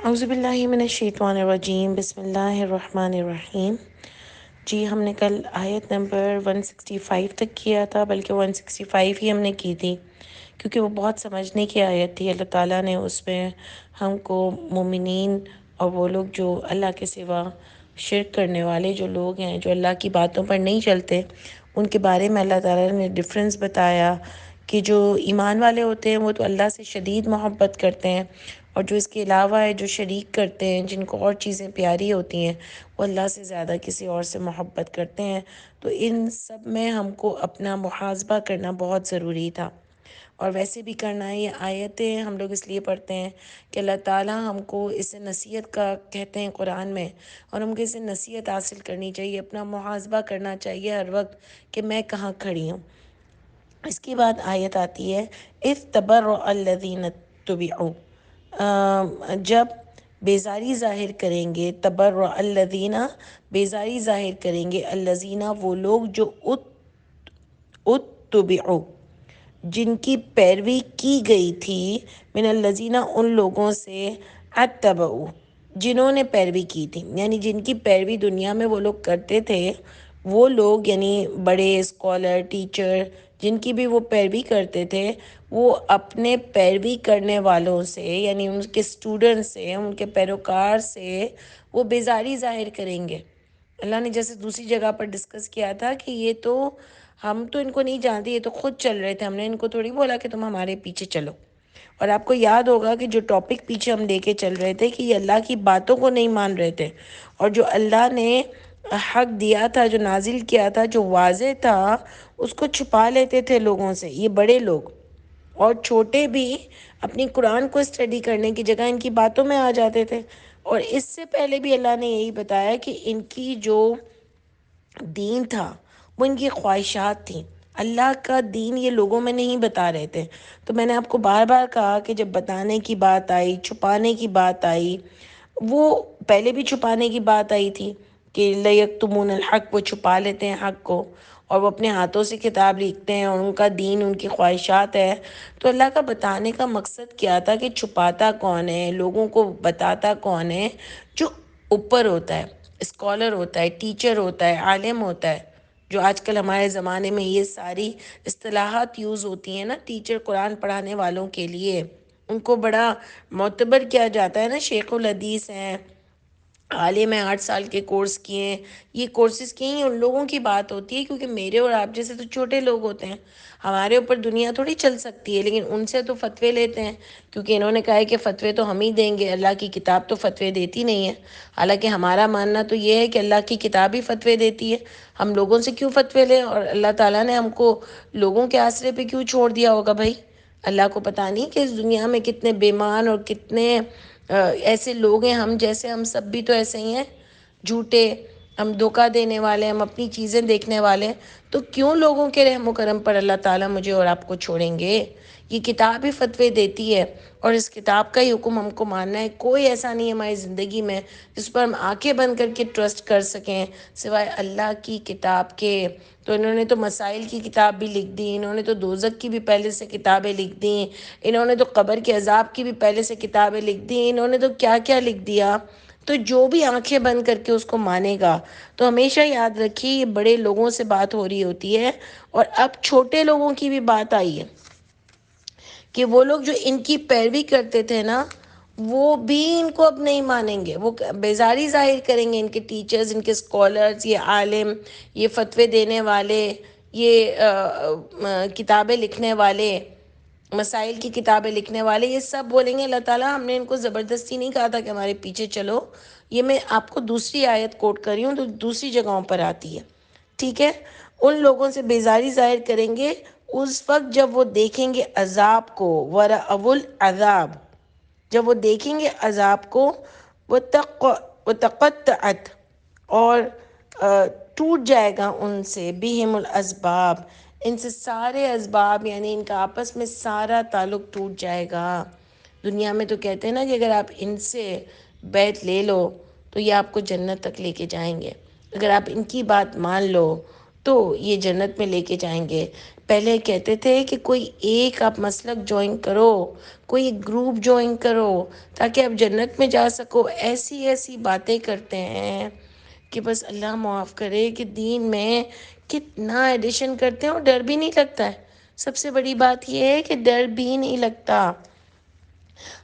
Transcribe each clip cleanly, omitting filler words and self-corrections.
اعوذ باللہ من الشیطان الرجیم، بسم اللہ الرحمن الرحیم۔ جی ہم نے کل آیت نمبر 165 تک کیا تھا، بلکہ 165 ہی ہم نے کی تھی، کیونکہ وہ بہت سمجھنے کی آیت تھی۔ اللہ تعالیٰ نے اس میں ہم کو مومنین اور وہ لوگ جو اللہ کے سوا شرک کرنے والے جو لوگ ہیں، جو اللہ کی باتوں پر نہیں چلتے، ان کے بارے میں اللہ تعالیٰ نے ڈفرینس بتایا کہ جو ایمان والے ہوتے ہیں وہ تو اللہ سے شدید محبت کرتے ہیں، اور جو اس کے علاوہ ہے، جو شریک کرتے ہیں، جن کو اور چیزیں پیاری ہوتی ہیں، وہ اللہ سے زیادہ کسی اور سے محبت کرتے ہیں۔ تو ان سب میں ہم کو اپنا محاسبہ کرنا بہت ضروری تھا، اور ویسے بھی کرنا ہے۔ یہ آیتیں ہم لوگ اس لیے پڑھتے ہیں کہ اللہ تعالیٰ ہم کو اس سے نصیحت کا کہتے ہیں قرآن میں، اور ہم کو اس سے نصیحت حاصل کرنی چاہیے، اپنا محاسبہ کرنا چاہیے ہر وقت کہ میں کہاں کھڑی ہوں۔ اس کے بعد آیت آتی ہے اِذ تَبَرَّأَ الَّذِينَ اتُّبِعُوا، جب بیزاری ظاہر کریں گے، تبرع الذین، بیزاری ظاہر کریں گے، الذین، وہ لوگ جو اتبعوا، جن کی پیروی کی گئی تھی، من الذین، ان لوگوں سے، اتبعوا، جنہوں نے پیروی کی تھی، یعنی جن کی پیروی دنیا میں وہ لوگ کرتے تھے، وہ لوگ یعنی بڑے اسکالر، ٹیچر، جن کی بھی وہ پیروی کرتے تھے، وہ اپنے پیروی کرنے والوں سے، یعنی ان کے اسٹوڈنٹ سے، ان کے پیروکار سے وہ بیزاری ظاہر کریں گے۔ اللہ نے جیسے دوسری جگہ پر ڈسکس کیا تھا کہ یہ تو ہم تو ان کو نہیں جانتے، یہ تو خود چل رہے تھے، ہم نے ان کو تھوڑی بولا کہ تم ہمارے پیچھے چلو۔ اور آپ کو یاد ہوگا کہ جو ٹاپک پیچھے ہم لے کے چل رہے تھے کہ یہ اللہ کی باتوں کو نہیں مان رہے تھے، اور جو اللہ نے حق دیا تھا، جو نازل کیا تھا، جو واضح تھا، اس کو چھپا لیتے تھے لوگوں سے۔ یہ بڑے لوگ اور چھوٹے بھی اپنی قرآن کو اسٹڈی کرنے کی جگہ ان کی باتوں میں آ جاتے تھے، اور اس سے پہلے بھی اللہ نے یہی بتایا کہ ان کی جو دین تھا وہ ان کی خواہشات تھیں، اللہ کا دین یہ لوگوں میں نہیں بتا رہے تھے۔ تو میں نے آپ کو بار بار کہا کہ جب بتانے کی بات آئی، چھپانے کی بات آئی، وہ پہلے بھی چھپانے کی بات آئی تھی کہ لَيَكْتُمُونَ الْحَقَّ، وہ چھپا لیتے ہیں حق کو، اور وہ اپنے ہاتھوں سے کتاب لکھتے ہیں، اور ان کا دین ان کی خواہشات ہے۔ تو اللہ کا بتانے کا مقصد کیا تھا کہ چھپاتا کون ہے، لوگوں کو بتاتا کون ہے؟ جو اوپر ہوتا ہے، اسکالر ہوتا ہے، ٹیچر ہوتا ہے، عالم ہوتا ہے، جو آج کل ہمارے زمانے میں یہ ساری اصطلاحات یوز ہوتی ہیں نا، ٹیچر قرآن پڑھانے والوں کے لیے، ان کو بڑا معتبر کیا جاتا ہے نا، شیخ الحدیث ہیں، عالم میں 8 سال کے کورس کیے ہیں، یہ کورسز کیے ہیں، ان لوگوں کی بات ہوتی ہے، کیونکہ میرے اور آپ جیسے تو چھوٹے لوگ ہوتے ہیں، ہمارے اوپر دنیا تھوڑی چل سکتی ہے، لیکن ان سے تو فتوے لیتے ہیں، کیونکہ انہوں نے کہا ہے کہ فتوے تو ہم ہی دیں گے، اللہ کی کتاب تو فتوے دیتی نہیں ہے۔ حالانکہ ہمارا ماننا تو یہ ہے کہ اللہ کی کتاب ہی فتوے دیتی ہے، ہم لوگوں سے کیوں فتوے لیں، اور اللہ تعالیٰ نے ہم کو لوگوں کے آسرے پہ کیوں چھوڑ دیا ہوگا بھائی؟ اللہ کو پتہ نہیں کہ اس دنیا میں کتنے بیمان اور کتنے ایسے لوگ ہیں، ہم جیسے، ہم سب بھی تو ایسے ہی ہیں، جھوٹے، ہم دھوکہ دینے والے، ہم اپنی چیزیں دیکھنے والے، تو کیوں لوگوں کے رحم و کرم پر اللہ تعالیٰ مجھے اور آپ کو چھوڑیں گے؟ یہ کتاب ہی فتوے دیتی ہے، اور اس کتاب کا ہی حکم ہم کو ماننا ہے۔ کوئی ایسا نہیں ہے ہماری زندگی میں جس پر ہم آنکھیں بند کر کے ٹرسٹ کر سکیں سوائے اللہ کی کتاب کے۔ تو انہوں نے تو مسائل کی کتاب بھی لکھ دی، انہوں نے تو دوزخ کی بھی پہلے سے کتابیں لکھ دی، انہوں نے تو قبر کے عذاب کی بھی پہلے سے کتابیں لکھ دی، انہوں نے تو کیا کیا لکھ دیا۔ تو جو بھی آنکھیں بند کر کے اس کو مانے گا، تو ہمیشہ یاد رکھیے یہ بڑے لوگوں سے بات ہو رہی ہوتی ہے، اور اب چھوٹے لوگوں کی بھی بات آئی ہے کہ وہ لوگ جو ان کی پیروی کرتے تھے نا، وہ بھی ان کو اب نہیں مانیں گے، وہ بیزاری ظاہر کریں گے، ان کے ٹیچرز، ان کے اسکالرز، یہ عالم، یہ فتوے دینے والے، یہ کتابیں لکھنے والے، مسائل کی کتابیں لکھنے والے، یہ سب بولیں گے اللہ تعالیٰ ہم نے ان کو زبردستی نہیں کہا تھا کہ ہمارے پیچھے چلو۔ یہ میں آپ کو دوسری آیت کوٹ کر رہی ہوں، تو دوسری جگہوں پر آتی ہے، ٹھیک ہے؟ ان لوگوں سے بیزاری ظاہر کریں گے اس وقت جب وہ دیکھیں گے عذاب کو، ورأوا العذاب، جب وہ دیکھیں گے عذاب کو، وتقطعت، اور ٹوٹ جائے گا ان سے، بہم الاسباب، ان سے سارے اسباب، یعنی ان کا آپس میں سارا تعلق ٹوٹ جائے گا۔ دنیا میں تو کہتے ہیں نا کہ اگر آپ ان سے بیعت لے لو تو یہ آپ کو جنت تک لے کے جائیں گے، اگر آپ ان کی بات مان لو تو یہ جنت میں لے کے جائیں گے۔ پہلے کہتے تھے کہ کوئی ایک آپ مسلک جوائن کرو، کوئی ایک گروپ جوائن کرو تاکہ آپ جنت میں جا سکو۔ ایسی ایسی باتیں کرتے ہیں کہ بس اللہ معاف کرے کہ دین میں کتنا ایڈیشن کرتے ہیں اور ڈر بھی نہیں لگتا ہے۔ سب سے بڑی بات یہ ہے کہ ڈر بھی نہیں لگتا۔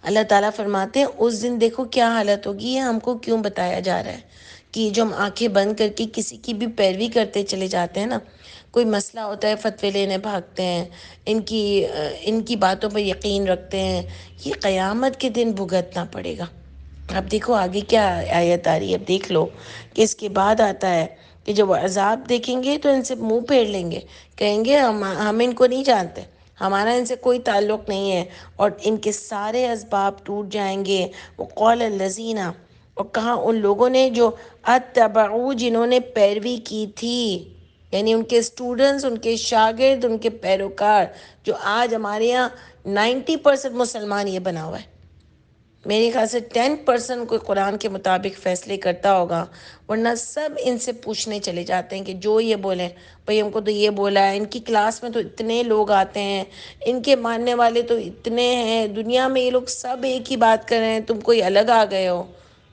اللہ تعالیٰ فرماتے ہیں اس دن دیکھو کیا حالت ہوگی، یہ ہم کو کیوں بتایا جا رہا ہے کہ جو ہم آنکھیں بند کر کے کسی کی بھی پیروی کرتے چلے جاتے ہیں نا، کوئی مسئلہ ہوتا ہے فتوے لینے بھاگتے ہیں، ان کی باتوں پر یقین رکھتے ہیں، یہ قیامت کے دن بھگتنا پڑے گا۔ اب دیکھو آگے کیا آیت آ رہی ہے، اب دیکھ لو کہ اس کے بعد آتا ہے کہ جب وہ عذاب دیکھیں گے تو ان سے منہ پھیر لیں گے، کہیں گے ہم ان کو نہیں جانتے، ہمارا ان سے کوئی تعلق نہیں ہے، اور ان کے سارے اسباب ٹوٹ جائیں گے۔ وقال الذین، اور کہاں ان لوگوں نے جو اتبعوا، جنہوں نے پیروی کی تھی، یعنی ان کے اسٹوڈنٹس، ان کے شاگرد، ان کے پیروکار، جو آج ہمارے یہاں 90% مسلمان یہ بنا ہوا ہے۔ میرے خیال سے 10% کوئی قرآن کے مطابق فیصلے کرتا ہوگا، ورنہ سب ان سے پوچھنے چلے جاتے ہیں کہ جو یہ بولیں، بھئی ہم کو تو یہ بولا ہے، ان کی کلاس میں تو اتنے لوگ آتے ہیں، ان کے ماننے والے تو اتنے ہیں، دنیا میں یہ لوگ سب ایک ہی بات کر رہے ہیں، تم کوئی الگ آ گئے ہو۔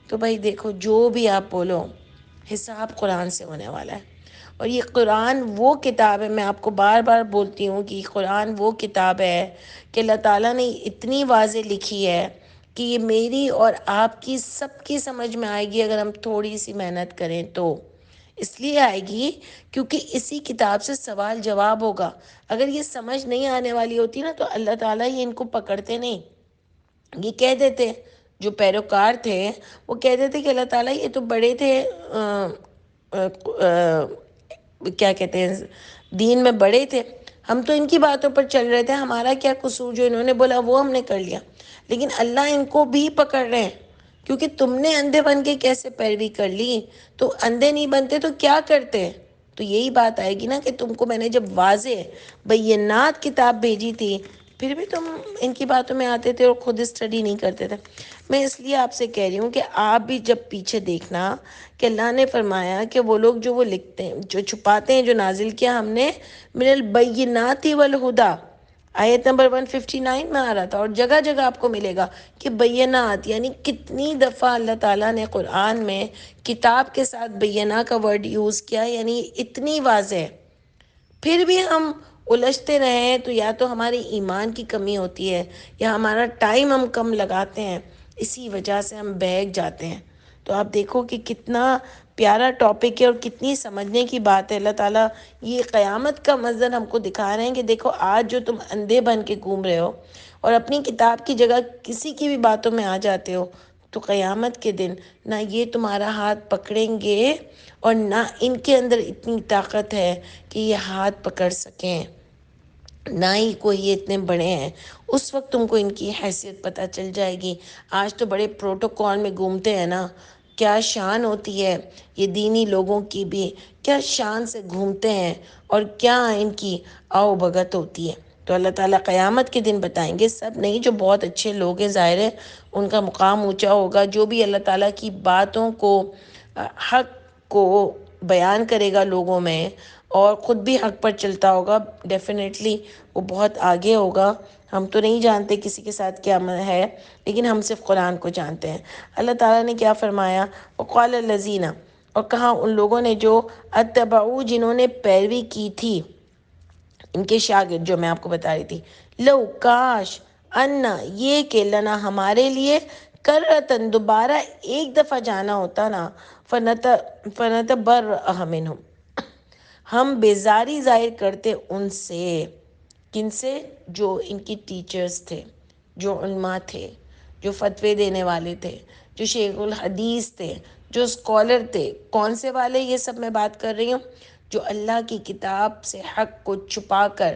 تو بھائی دیکھو جو بھی آپ بولو، حساب قرآن سے ہونے والا ہے۔ اور یہ قرآن وہ کتاب ہے، میں آپ کو بار بار بولتی ہوں کہ قرآن وہ کتاب ہے کہ اللہ تعالیٰ نے اتنی واضح لکھی ہے کہ یہ میری اور آپ کی سب کی سمجھ میں آئے گی اگر ہم تھوڑی سی محنت کریں تو۔ اس لیے آئے گی کیونکہ اسی کتاب سے سوال جواب ہوگا۔ اگر یہ سمجھ نہیں آنے والی ہوتی نا تو اللہ تعالیٰ یہ ان کو پکڑتے نہیں۔ یہ کہہ دیتے، جو پیروکار تھے وہ کہہ دیتے کہ اللہ تعالیٰ یہ تو بڑے تھے، کیا کہتے ہیں، دین میں بڑے تھے، ہم تو ان کی باتوں پر چل رہے تھے، ہمارا کیا قصور، جو انہوں نے بولا وہ ہم نے کر لیا۔ لیکن اللہ ان کو بھی پکڑ رہے ہیں کیونکہ تم نے اندھے بن کے کیسے پیروی کر لی، تو اندھے نہیں بنتے تو کیا کرتے؟ تو یہی بات آئے گی نا کہ تم کو میں نے جب واضح بینات کتاب بھیجی تھی پھر بھی تم ان کی باتوں میں آتے تھے اور خود اسٹڈی نہیں کرتے تھے۔ میں اس لیے آپ سے کہہ رہی ہوں کہ آپ بھی جب پیچھے دیکھنا کہ اللہ نے فرمایا کہ وہ لوگ جو وہ لکھتے ہیں، جو چھپاتے ہیں، جو نازل کیا ہم نے من البینات والہدا، آیت نمبر 159 میں آ رہا تھا، اور جگہ جگہ آپ کو ملے گا کہ بینات، یعنی کتنی دفعہ اللہ تعالیٰ نے قرآن میں کتاب کے ساتھ بینہ کا ورڈ یوز کیا، یعنی اتنی واضح ہے۔ پھر بھی ہم الجھتے رہیں تو یا تو ہماری ایمان کی کمی ہوتی ہے یا ہمارا ٹائم ہم کم لگاتے ہیں، اسی وجہ سے ہم بہک جاتے ہیں۔ تو آپ دیکھو کہ کتنا پیارا ٹاپک ہے اور کتنی سمجھنے کی بات ہے۔ اللہ تعالیٰ یہ قیامت کا منظر ہم کو دکھا رہے ہیں کہ دیکھو آج جو تم اندھے بن کے گھوم رہے ہو اور اپنی کتاب کی جگہ کسی کی بھی باتوں میں آ جاتے ہو، تو قیامت کے دن نہ یہ تمہارا ہاتھ پکڑیں گے اور نہ ان کے اندر اتنی طاقت ہے کہ یہ ہاتھ پکڑ سکیں، نہ ہی کوئی یہ اتنے بڑے ہیں۔ اس وقت تم کو ان کی حیثیت پتہ چل جائے گی۔ آج تو بڑے پروٹوکول میں گھومتے ہیں نا، کیا شان ہوتی ہے یہ دینی لوگوں کی بھی، کیا شان سے گھومتے ہیں اور کیا ان کی آؤ بھگت ہوتی ہے۔ تو اللہ تعالیٰ قیامت کے دن بتائیں گے، سب نہیں، جو بہت اچھے لوگ ہیں ظاہر ہے ان کا مقام اونچا ہوگا، جو بھی اللہ تعالیٰ کی باتوں کو، حق کو بیان کرے گا لوگوں میں اور خود بھی حق پر چلتا ہوگا، ڈیفینیٹلی وہ بہت آگے ہوگا۔ ہم تو نہیں جانتے کسی کے ساتھ کیا ہے، لیکن ہم صرف قرآن کو جانتے ہیں۔ اللہ تعالیٰ نے کیا فرمایا، وقال الذین، اور کہا ان لوگوں نے جو اتبعوا، جنہوں نے پیروی کی تھی، ان کے شاگرد جو میں آپ کو بتا رہی تھی، لو کاش، انا یہ کہ لنا ہمارے لیے، کرتن دوبارہ ایک دفعہ جانا ہوتا نا، فنتبرأ منہم، ہم بیزاری ظاہر کرتے ان سے۔ کن سے؟ جو ان کی ٹیچرز تھے، جو علماء تھے، جو فتوے دینے والے تھے، جو شیخ الحدیث تھے، جو اسکالر تھے۔ کون سے والے؟ یہ سب میں بات کر رہی ہوں جو اللہ کی کتاب سے حق کو چھپا کر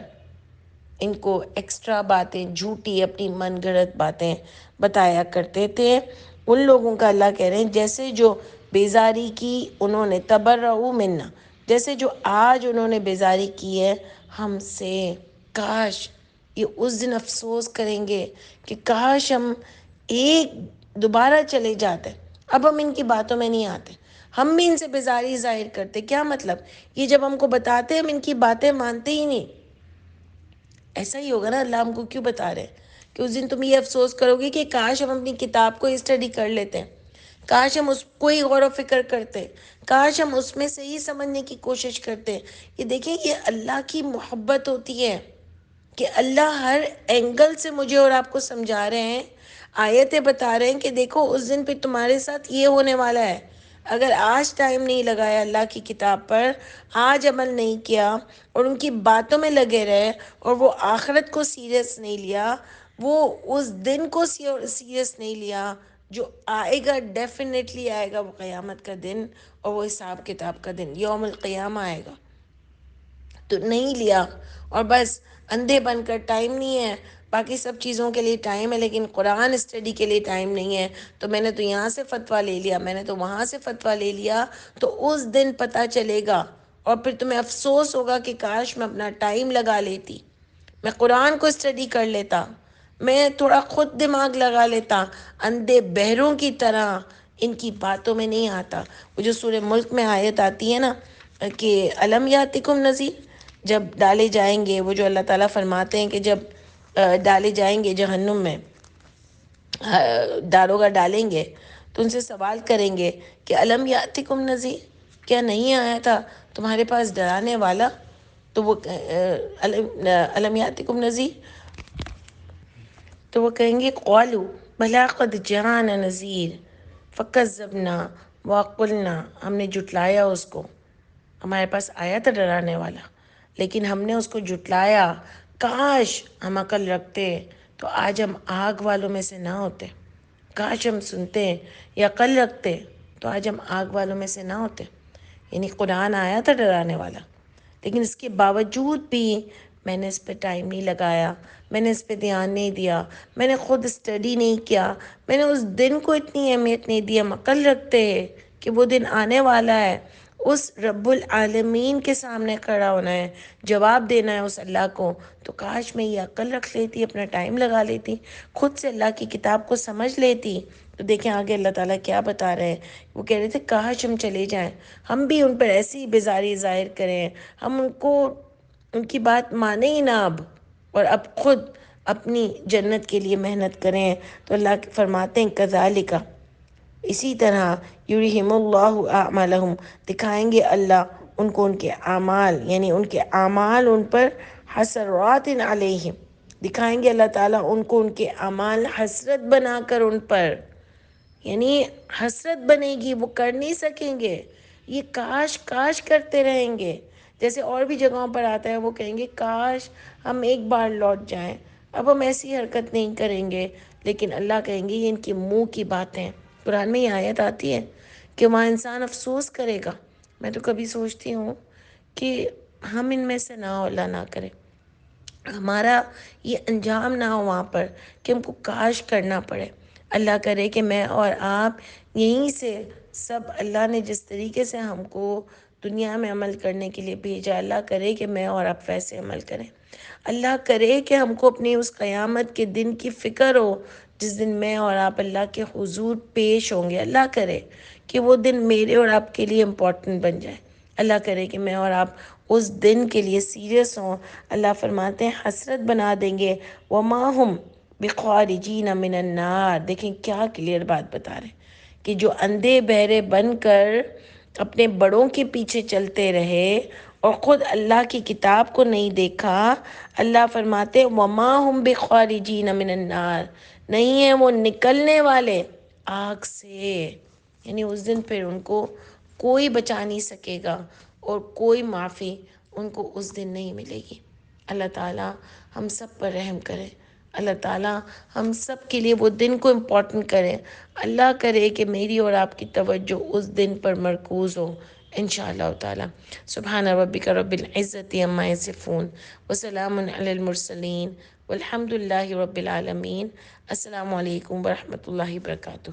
ان کو ایکسٹرا باتیں، جھوٹی اپنی من گھڑت باتیں بتایا کرتے تھے۔ ان لوگوں کا اللہ کہہ رہے ہیں جیسے جو بیزاری کی انہوں نے، تبرؤ منا، جیسے جو آج انہوں نے بیزاری کی ہے ہم سے، کاش یہ اس دن افسوس کریں گے کہ کاش ہم ایک دوبارہ چلے جاتے۔ اب ہم ان کی باتوں میں نہیں آتے، ہم بھی ان سے بیزاری ظاہر کرتے. کیا مطلب؟ یہ جب ہم کو بتاتے ہم ان کی باتیں مانتے ہی نہیں. ایسا ہی ہوگا نا، اللہ ہم کو کیوں بتا رہے ہیں کہ اس دن تم یہ افسوس کرو گے کہ کاش ہم اپنی کتاب کو اسٹڈی کر لیتے ہیں، کاش ہم اس کو ہی غور و فکر کرتے، کاش ہم اس میں سے ہی سمجھنے کی کوشش کرتے. یہ دیکھیں، یہ اللہ کی محبت ہوتی ہے کہ اللہ ہر اینگل سے مجھے اور آپ کو سمجھا رہے ہیں، آیتیں بتا رہے ہیں کہ دیکھو اس دن پہ تمہارے ساتھ یہ ہونے والا ہے. اگر آج ٹائم نہیں لگایا اللہ کی کتاب پر، آج عمل نہیں کیا اور ان کی باتوں میں لگے رہے اور وہ آخرت کو سیریس نہیں لیا، وہ اس دن کو سیریس نہیں لیا جو آئے گا، ڈیفینیٹلی آئے گا، وہ قیامت کا دن اور وہ حساب کتاب کا دن، یوم القیامہ آئے گا. تو نہیں لیا اور بس اندھے بن کر ٹائم نہیں ہے. باقی سب چیزوں کے لیے ٹائم ہے لیکن قرآن اسٹڈی کے لیے ٹائم نہیں ہے. تو میں نے تو یہاں سے فتویٰ لے لیا، میں نے تو وہاں سے فتویٰ لے لیا. تو اس دن پتہ چلے گا اور پھر تمہیں افسوس ہوگا کہ کاش میں اپنا ٹائم لگا لیتی، میں قرآن کو اسٹڈی کر لیتا، میں تھوڑا خود دماغ لگا لیتا. اندھے بہروں کی طرح ان کی باتوں میں نہیں آتا. وہ جو سورہ ملک میں آیت آتی ہے نا کہ الم یاتکم نذیر، جب ڈالے جائیں گے، وہ جو اللہ تعالیٰ فرماتے ہیں کہ جب ڈالے جائیں گے جہنم میں، داروغہ ڈالیں گے تو ان سے سوال کریں گے کہ الم یاتکم نذیر، کیا نہیں آیا تھا تمہارے پاس ڈرانے والا؟ تو وہ الم یاتکم نذیر، تو وہ کہیں گے قالوا بلا قد جاءنا نذیر فکذبنا وقلنا، ہم نے جھٹلایا اس کو، ہمارے پاس آیا تھا ڈرانے والا لیکن ہم نے اس کو جھٹلایا. کاش ہم عقل رکھتے تو آج ہم آگ والوں میں سے نہ ہوتے، کاش ہم سنتے یا عقل رکھتے تو آج ہم آگ والوں میں سے نہ ہوتے. یعنی قرآن آیا تھا ڈرانے والا لیکن اس کے باوجود بھی میں نے اس پہ ٹائم نہیں لگایا، میں نے اس پہ دھیان نہیں دیا، میں نے خود اسٹڈی نہیں کیا، میں نے اس دن کو اتنی اہمیت نہیں دی. ہم عقل رکھتے ہیں کہ وہ دن آنے والا ہے، اس رب العالمین کے سامنے کھڑا ہونا ہے، جواب دینا ہے اس اللہ کو. تو کاش میں یہ عقل رکھ لیتی، اپنا ٹائم لگا لیتی، خود سے اللہ کی کتاب کو سمجھ لیتی. تو دیکھیں آگے اللہ تعالیٰ کیا بتا رہے ہیں. وہ کہہ رہے تھے کاش ہم چلے جائیں، ہم بھی ان پر ایسی بیزاری ظاہر کریں، ہم ان کو ان کی بات مانیں ہی نہ اب، اور اب خود اپنی جنت کے لیے محنت کریں. تو اللہ فرماتے ہیں کذالک، اسی طرح یرہم اللہ اعمالہم، دکھائیں گے اللہ ان کو ان کے اعمال، یعنی ان کے اعمال ان پر حسرات علیہم، دکھائیں گے اللہ تعالیٰ ان کو ان کے اعمال حسرت بنا کر ان پر، یعنی حسرت بنے گی، وہ کر نہیں سکیں گے، یہ کاش کاش کرتے رہیں گے. جیسے اور بھی جگہوں پر آتا ہے، وہ کہیں گے کاش ہم ایک بار لوٹ جائیں، اب ہم ایسی حرکت نہیں کریں گے. لیکن اللہ کہیں گے یہ ان کے منہ کی باتیں. قرآن میں یہ آیت آتی ہے کہ وہاں انسان افسوس کرے گا. میں تو کبھی سوچتی ہوں کہ ہم ان میں سے نہ ہو، اللہ نہ کرے ہمارا یہ انجام نہ ہو وہاں پر کہ ہم کو کاش کرنا پڑے. اللہ کرے کہ میں اور آپ یہیں سے سب، اللہ نے جس طریقے سے ہم کو دنیا میں عمل کرنے کے لیے بھیجا، اللہ کرے کہ میں اور آپ ویسے عمل کریں. اللہ کرے کہ ہم کو اپنی اس قیامت کے دن کی فکر ہو جس دن میں اور آپ اللہ کے حضور پیش ہوں گے. اللہ کرے کہ وہ دن میرے اور آپ کے لیے امپورٹنٹ بن جائے. اللہ کرے کہ میں اور آپ اس دن کے لیے سیریس ہوں. اللہ فرماتے ہیں حسرت بنا دیں گے. وما ہم بخارجین من النار، دیکھیں کیا کلیئر بات بتا رہے ہیں کہ جو اندھے بہرے بن کر اپنے بڑوں کے پیچھے چلتے رہے اور خود اللہ کی کتاب کو نہیں دیکھا، اللہ فرماتے ہیں وما ہم بخارجین من النار، نہیں ہیں وہ نکلنے والے آگ سے. یعنی اس دن پھر ان کو کوئی بچا نہیں سکے گا اور کوئی معافی ان کو اس دن نہیں ملے گی. اللہ تعالیٰ ہم سب پر رحم کرے. اللہ تعالیٰ ہم سب کے لیے وہ دن کو امپورٹنٹ کرے. اللہ کرے کہ میری اور آپ کی توجہ اس دن پر مرکوز ہو انشاءاللہ تعالیٰ. سبحان ربک رب العزت عما یصفون وسلام علی المرسلین والحمد للہ رب العالمین. السلام علیکم ورحمۃ اللہ وبرکاتہ.